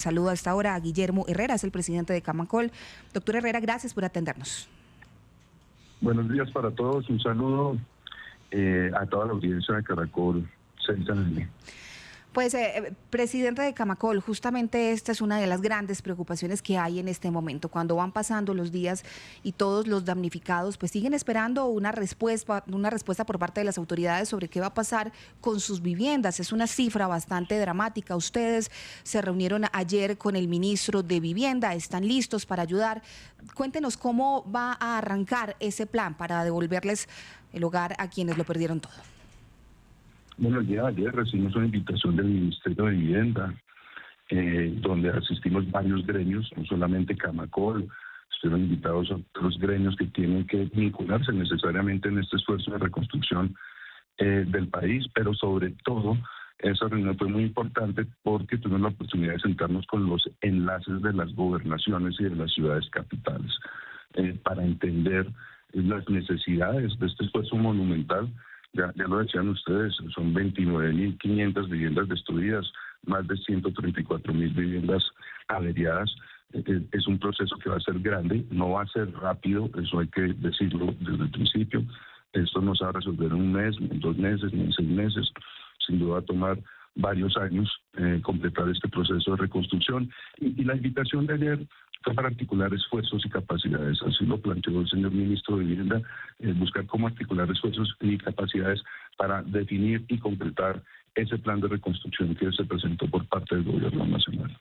Saludo a esta hora a Guillermo Herrera, es el presidente de Camacol. Doctor Herrera, gracias por atendernos. Buenos días para todos, un saludo a toda la audiencia de Caracol 6am. Pues, presidente de Camacol, justamente esta es una de las grandes preocupaciones que hay en este momento. Cuando van pasando los días y todos los damnificados pues siguen esperando una respuesta por parte de las autoridades sobre qué va a pasar con sus viviendas. Es una cifra bastante dramática. Ustedes se reunieron ayer con el ministro de Vivienda, están listos para ayudar. Cuéntenos cómo va a arrancar ese plan para devolverles el hogar a quienes lo perdieron todo. Bueno, el día de ayer recibimos una invitación del Ministerio de Vivienda, donde asistimos varios gremios, no solamente Camacol, estuvieron invitados a otros gremios que tienen que vincularse necesariamente en este esfuerzo de reconstrucción del país, pero sobre todo esa reunión fue muy importante porque tuvimos la oportunidad de sentarnos con los enlaces de las gobernaciones y de las ciudades capitales para entender las necesidades de este esfuerzo monumental. Ya lo decían ustedes, son 29.500 viviendas destruidas, más de 134.000 viviendas averiadas. Es un proceso que va a ser grande, no va a ser rápido, eso hay que decirlo desde el principio. Esto no se va a resolver en un mes, ni en 2 meses, ni en 6 meses. Sin duda va a tomar varios años completar este proceso de reconstrucción. Y la invitación de ayer fue para articular esfuerzos y capacidades. Así lo planteó el señor ministro de Vivienda, buscar cómo articular esfuerzos y capacidades para definir y completar ese plan de reconstrucción que se presentó por parte del gobierno nacional.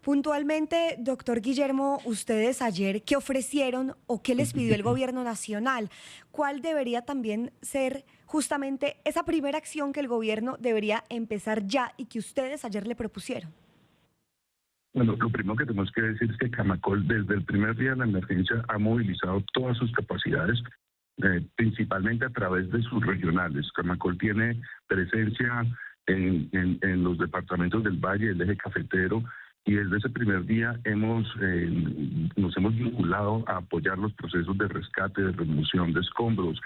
Puntualmente, doctor Guillermo, ustedes ayer, ¿qué ofrecieron o qué les pidió el gobierno nacional? ¿Cuál debería también ser justamente esa primera acción que el gobierno debería empezar ya y que ustedes ayer le propusieron? Bueno, lo primero que tenemos que decir es que Camacol desde el primer día de la emergencia ha movilizado todas sus capacidades, principalmente a través de sus regionales. Camacol tiene presencia en los departamentos del Valle, del Eje Cafetero, y desde ese primer día nos hemos vinculado a apoyar los procesos de rescate, de remoción de escombros.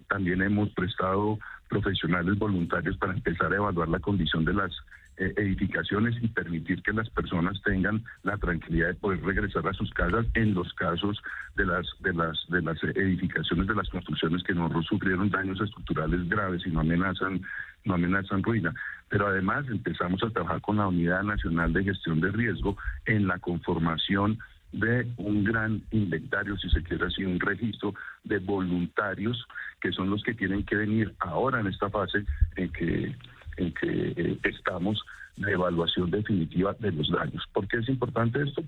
También hemos prestado profesionales voluntarios para empezar a evaluar la condición de las edificaciones y permitir que las personas tengan la tranquilidad de poder regresar a sus casas en los casos de las edificaciones, de las construcciones que no sufrieron daños estructurales graves y no amenazan ruina. Pero además empezamos a trabajar con la Unidad Nacional de Gestión de Riesgo en la conformación de un gran inventario, si se quiere así, un registro de voluntarios que son los que tienen que venir ahora en esta fase en que estamos de evaluación definitiva de los daños. ¿Por qué es importante esto?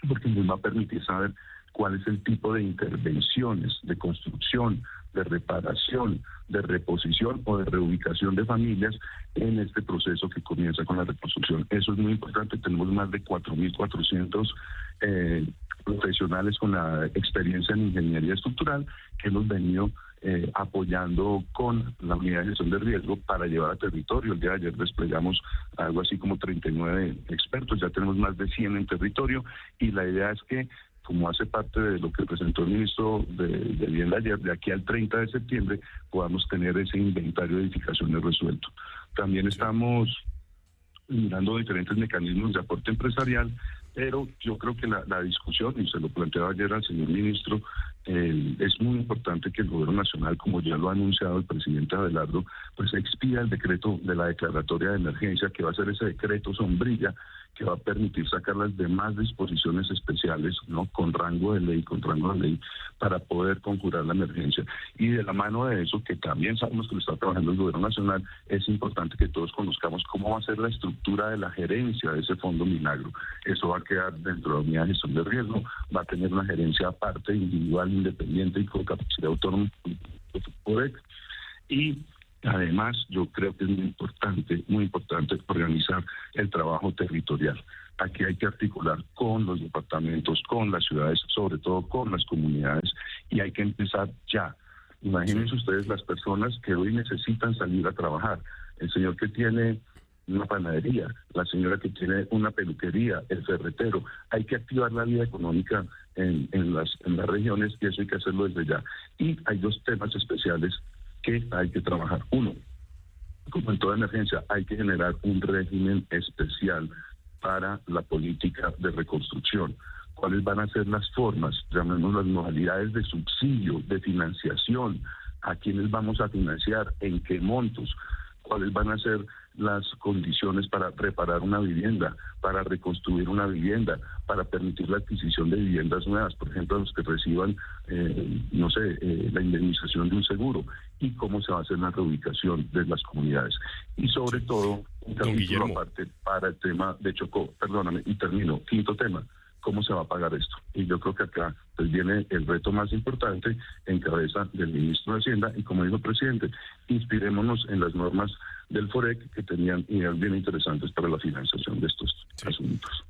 Porque nos va a permitir saber cuál es el tipo de intervenciones, de construcción, de reparación, de reposición o de reubicación de familias en este proceso que comienza con la reconstrucción. Eso es muy importante. Tenemos más de 4.400 profesionales con la experiencia en ingeniería estructural que hemos venido apoyando con la unidad de gestión de riesgo para llevar a territorio. El día de ayer desplegamos algo así como 39 expertos, ya tenemos más de 100 en territorio y la idea es que, como hace parte de lo que presentó el ministro de Vivienda ayer, de aquí al 30 de septiembre podamos tener ese inventario de edificaciones resuelto. También estamos mirando diferentes mecanismos de aporte empresarial, pero yo creo que la discusión, y se lo planteaba ayer al señor ministro, es muy importante que el gobierno nacional, como ya lo ha anunciado el presidente Abelardo, pues expida el decreto de la declaratoria de emergencia, que va a ser ese decreto sombrilla que va a permitir sacar las demás disposiciones especiales, ¿no?, con rango de ley, para poder conjurar la emergencia. Y de la mano de eso, que también sabemos que lo está trabajando el gobierno nacional, es importante que todos conozcamos cómo va a ser la estructura de la gerencia de ese Fondo Milagro. Eso va a quedar dentro de la unidad de gestión de riesgo, va a tener una gerencia aparte, individual, independiente y con capacidad autónoma. Y además, yo creo que es muy importante organizar el trabajo territorial. Aquí hay que articular con los departamentos, con las ciudades, sobre todo con las comunidades, y hay que empezar ya. Imagínense ustedes las personas que hoy necesitan salir a trabajar. El señor que tiene una panadería, la señora que tiene una peluquería, el ferretero. Hay que activar la vida económica en las regiones y eso hay que hacerlo desde ya. Y hay 2 temas especiales que hay que trabajar. Uno, como en toda emergencia, hay que generar un régimen especial para la política de reconstrucción. ¿Cuáles van a ser las formas, llamemos las modalidades de subsidio, de financiación? ¿A quiénes vamos a financiar? ¿En qué montos? ¿Cuáles van a ser las condiciones para preparar una vivienda, para reconstruir una vivienda, para permitir la adquisición de viviendas nuevas, por ejemplo, a los que reciban, la indemnización de un seguro? ¿Y cómo se va a hacer la reubicación de las comunidades? Y sobre todo, un capítulo aparte para el tema de Chocó. Perdóname, y termino. Quinto tema. ¿Cómo se va a pagar esto? Y yo creo que acá pues viene el reto más importante en cabeza del ministro de Hacienda, y como dijo el presidente, inspirémonos en las normas del FOREC, que tenían ideas bien interesantes para la financiación de estos asuntos.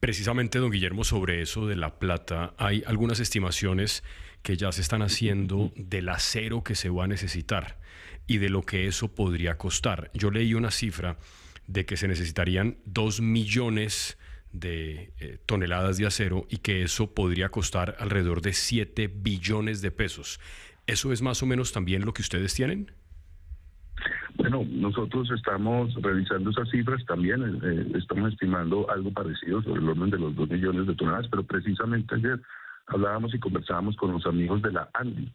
Precisamente, don Guillermo, sobre eso de la plata, hay algunas estimaciones que ya se están haciendo del acero que se va a necesitar y de lo que eso podría costar. Yo leí una cifra de que se necesitarían 2 millones de toneladas de acero y que eso podría costar alrededor de 7 billones de pesos. ¿Eso es más o menos también lo que ustedes tienen? Bueno, nosotros estamos revisando esas cifras también, estamos estimando algo parecido sobre el orden de los 2 millones de toneladas, pero precisamente ayer hablábamos y conversábamos con los amigos de la ANDI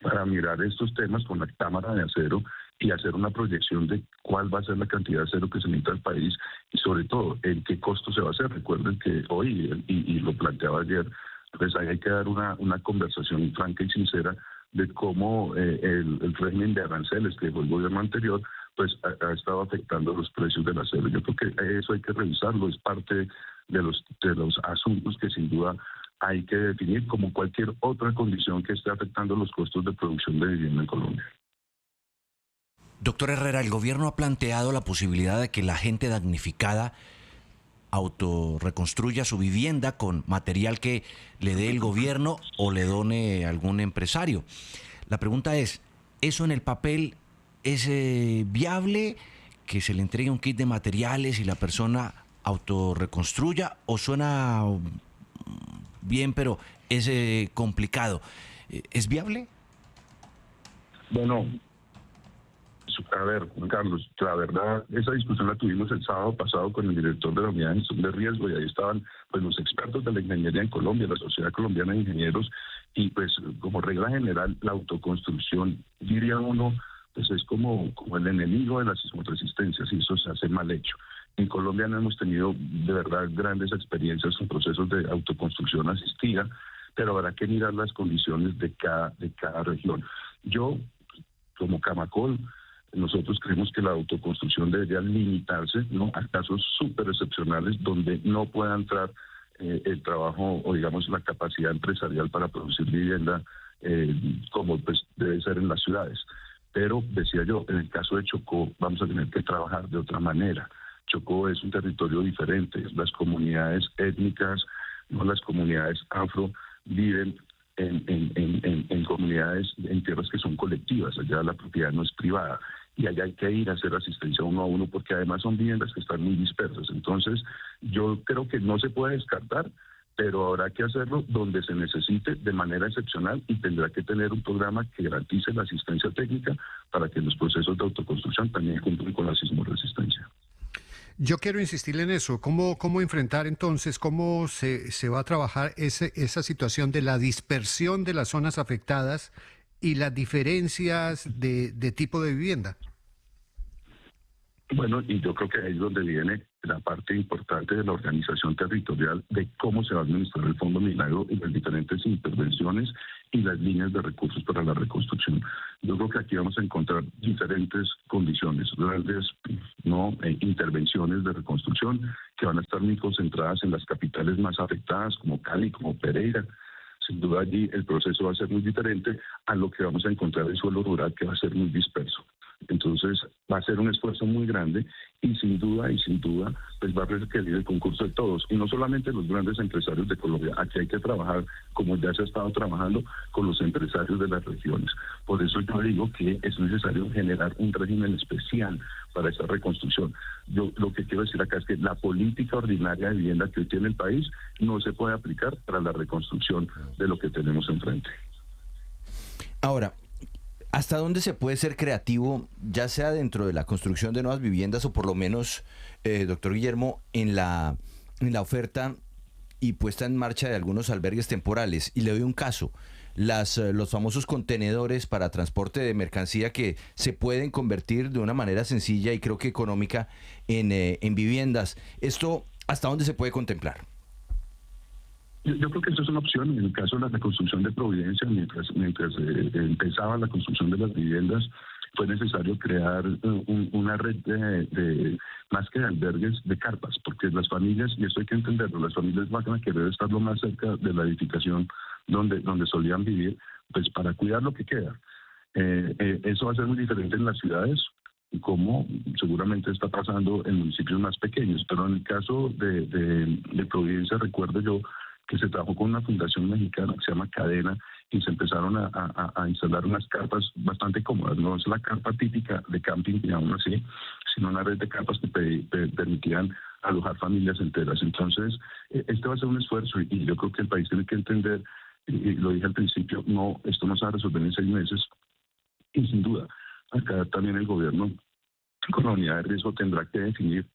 para mirar estos temas con la Cámara de Acero y hacer una proyección de cuál va a ser la cantidad de acero que se necesita al país y sobre todo en qué costo se va a hacer. Recuerden que hoy, y lo planteaba ayer, pues ahí hay que dar una conversación franca y sincera de cómo el régimen de aranceles que dejó el gobierno anterior pues ha estado afectando los precios del acero. Yo creo que eso hay que revisarlo, es parte de los asuntos que sin duda hay que definir como cualquier otra condición que esté afectando los costos de producción de vivienda en Colombia. Doctor Herrera, el gobierno ha planteado la posibilidad de que la gente damnificada autorreconstruya su vivienda con material que le dé el gobierno o le done algún empresario. La pregunta es, ¿eso en el papel es viable, que se le entregue un kit de materiales y la persona autorreconstruya, o suena bien pero es complicado? ¿Es viable? Bueno, a ver, Juan Carlos, la verdad, esa discusión la tuvimos el sábado pasado con el director de la Unidad de Gestión de Riesgo, y ahí estaban pues los expertos de la ingeniería en Colombia, la Sociedad Colombiana de Ingenieros, y pues como regla general la autoconstrucción, diría uno, pues es como el enemigo de la sismoresistencia, si eso se hace mal hecho. En Colombia no hemos tenido de verdad grandes experiencias en procesos de autoconstrucción asistida, pero habrá que mirar las condiciones de cada región. Yo, como Camacol, nosotros creemos que la autoconstrucción debería limitarse, ¿no?, a casos súper excepcionales donde no pueda entrar el trabajo o digamos la capacidad empresarial para producir vivienda como pues debe ser en las ciudades. Pero decía yo, en el caso de Chocó vamos a tener que trabajar de otra manera. Chocó es un territorio diferente, las comunidades étnicas, no las comunidades afro, viven en comunidades, en tierras que son colectivas, allá la propiedad no es privada, y allá hay que ir a hacer asistencia uno a uno porque además son viviendas que están muy dispersas. Entonces yo creo que no se puede descartar, pero habrá que hacerlo donde se necesite de manera excepcional, y tendrá que tener un programa que garantice la asistencia técnica para que los procesos de autoconstrucción también cumplan con la sismoresistencia. Yo quiero insistir en eso. ¿Cómo enfrentar entonces, cómo se va a trabajar esa situación de la dispersión de las zonas afectadas y las diferencias de tipo de vivienda? Bueno, y yo creo que ahí es donde viene la parte importante de la organización territorial, de cómo se va a administrar el Fondo Milagro y las diferentes intervenciones y las líneas de recursos para la reconstrucción. Yo creo que aquí vamos a encontrar diferentes condiciones, grandes intervenciones de reconstrucción que van a estar muy concentradas en las capitales más afectadas, como Cali, como Pereira. Sin duda allí el proceso va a ser muy diferente a lo que vamos a encontrar en suelo rural, que va a ser muy disperso. Entonces va a ser un esfuerzo muy grande y sin duda, pues va a requerir el concurso de todos, y no solamente los grandes empresarios de Colombia. Aquí hay que trabajar, como ya se ha estado trabajando, con los empresarios de las regiones. Por eso yo digo que es necesario generar un régimen especial para esta reconstrucción. Yo lo que quiero decir acá es que la política ordinaria de vivienda que hoy tiene el país no se puede aplicar para la reconstrucción de lo que tenemos enfrente. Ahora, ¿Hasta dónde se puede ser creativo, ya sea dentro de la construcción de nuevas viviendas o por lo menos, doctor Guillermo, en la oferta y puesta en marcha de algunos albergues temporales? Y le doy un caso. Los famosos contenedores para transporte de mercancía que se pueden convertir de una manera sencilla y creo que económica en viviendas. ¿Esto hasta dónde se puede contemplar? Yo creo que eso es una opción. En el caso de la reconstrucción de Providencia, mientras empezaba la construcción de las viviendas, fue necesario crear una red de más que de albergues, de carpas, porque las familias, y esto hay que entenderlo, las familias van a querer estar lo más cerca de la edificación donde solían vivir, pues para cuidar lo que queda. Eso va a ser muy diferente en las ciudades, como seguramente está pasando en municipios más pequeños, pero en el caso de Providencia, recuerdo yo que se trabajó con una fundación mexicana que se llama Cadena y se empezaron a instalar unas carpas bastante cómodas. No es la carpa típica de camping, digamos así, sino una red de carpas que permitían alojar familias enteras. Entonces, este va a ser un esfuerzo y yo creo que el país tiene que entender, y lo dije al principio, no, esto no se va a resolver en 6 meses y sin duda, acá también el gobierno con la unidad de riesgo tendrá que definir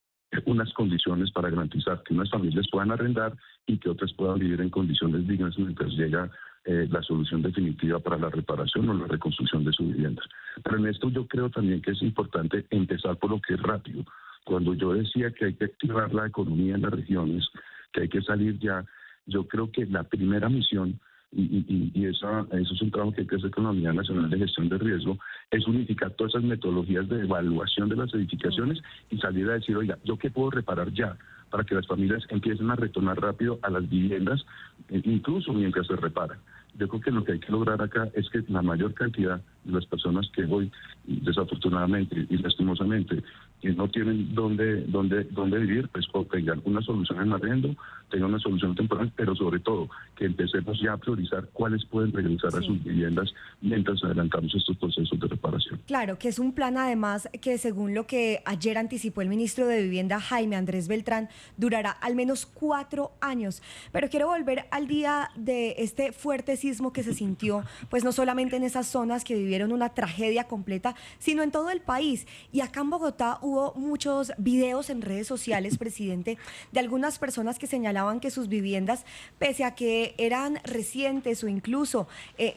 unas condiciones para garantizar que unas familias puedan arrendar y que otras puedan vivir en condiciones dignas mientras llega la solución definitiva para la reparación o la reconstrucción de sus viviendas. Pero en esto yo creo también que es importante empezar por lo que es rápido. Cuando yo decía que hay que activar la economía en las regiones, que hay que salir ya, yo creo que la primera misión, y eso es un trabajo que hay que hacer con la Unidad Nacional de Gestión de Riesgo, es unificar todas esas metodologías de evaluación de las edificaciones y salir a decir, oiga, ¿yo qué puedo reparar ya? Para que las familias empiecen a retornar rápido a las viviendas, incluso mientras se repara. Yo creo que lo que hay que lograr acá es que la mayor cantidad de las personas que hoy, desafortunadamente y lastimosamente, que no tienen dónde vivir, pues tengan una solución en arriendo, tengan una solución temporal, pero sobre todo que empecemos ya a priorizar cuáles pueden regresar a sus viviendas mientras adelantamos estos procesos de reparación. Claro, que es un plan además que según lo que ayer anticipó el ministro de Vivienda, Jaime Andrés Beltrán, durará al menos 4 años. Pero quiero volver al día de este fuerte sismo que se sintió, pues no solamente en esas zonas que vivieron una tragedia completa, sino en todo el país. Y acá en Bogotá hubo muchos videos en redes sociales, presidente, de algunas personas que señalaban que sus viviendas, pese a que eran recientes o incluso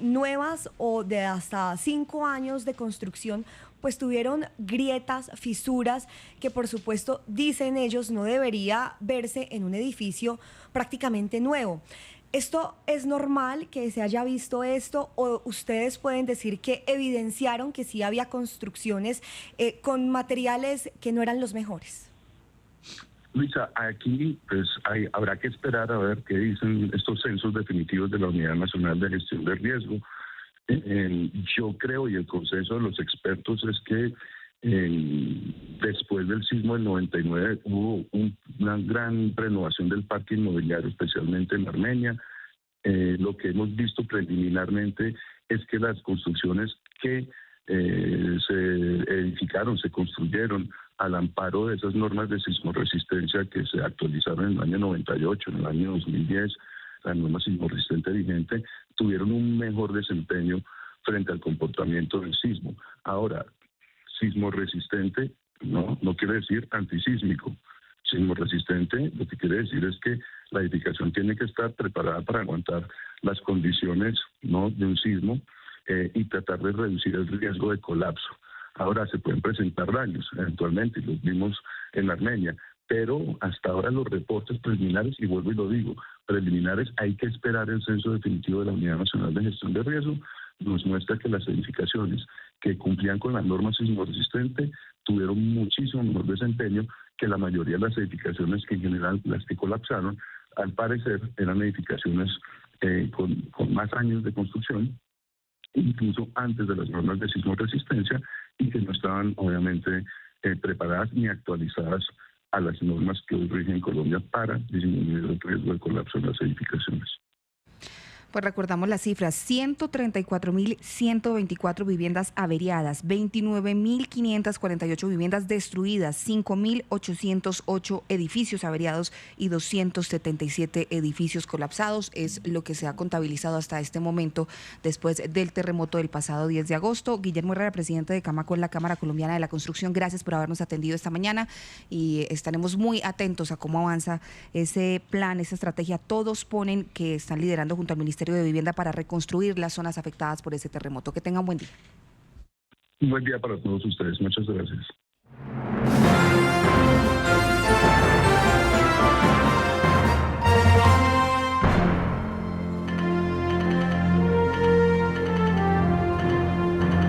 nuevas o de hasta 5 años de construcción, pues tuvieron grietas, fisuras, que por supuesto, dicen ellos, no debería verse en un edificio prácticamente nuevo. ¿Esto es normal que se haya visto esto o ustedes pueden decir que evidenciaron que sí había construcciones con materiales que no eran los mejores? Luisa, aquí pues habrá que esperar a ver qué dicen estos censos definitivos de la Unidad Nacional de Gestión de Riesgo. Yo creo, y el consenso de los expertos es que después del sismo del 99 hubo una gran renovación del parque inmobiliario, especialmente en Armenia. Lo que hemos visto preliminarmente es que las construcciones que se edificaron, se construyeron al amparo de esas normas de sismoresistencia que se actualizaron en el año 98, en el año 2010, la norma sismorresistente vigente, tuvieron un mejor desempeño frente al comportamiento del sismo. Ahora, sismorresistente no quiere decir antisísmico. Sismorresistente lo que quiere decir es que la edificación tiene que estar preparada para aguantar las condiciones de un sismo y tratar de reducir el riesgo de colapso. Ahora se pueden presentar daños eventualmente, los vimos en Armenia, pero hasta ahora los reportes preliminares, y vuelvo y lo digo, preliminares, hay que esperar el censo definitivo de la Unidad Nacional de Gestión de Riesgo, nos muestra que las edificaciones que cumplían con la norma sismorresistente tuvieron muchísimo mejor desempeño que la mayoría de las edificaciones que en general las que colapsaron, al parecer eran edificaciones con más años de construcción, incluso antes de las normas de sismoresistencia, y que no estaban obviamente preparadas ni actualizadas a las normas que hoy rigen en Colombia para disminuir el riesgo de colapso en las edificaciones. Pues recordamos las cifras: 134.124 viviendas averiadas, 29.548 viviendas destruidas, 5.808 edificios averiados y 277 edificios colapsados. Es lo que se ha contabilizado hasta este momento después del terremoto del pasado 10 de agosto. Guillermo Herrera, presidente de Camacol, la Cámara Colombiana de la Construcción, gracias por habernos atendido esta mañana y estaremos muy atentos a cómo avanza ese plan, esa estrategia. Todos ponen que están liderando junto al Ministerio de Vivienda para reconstruir las zonas afectadas por ese terremoto. Que tengan buen día. Un buen día para todos ustedes. Muchas gracias.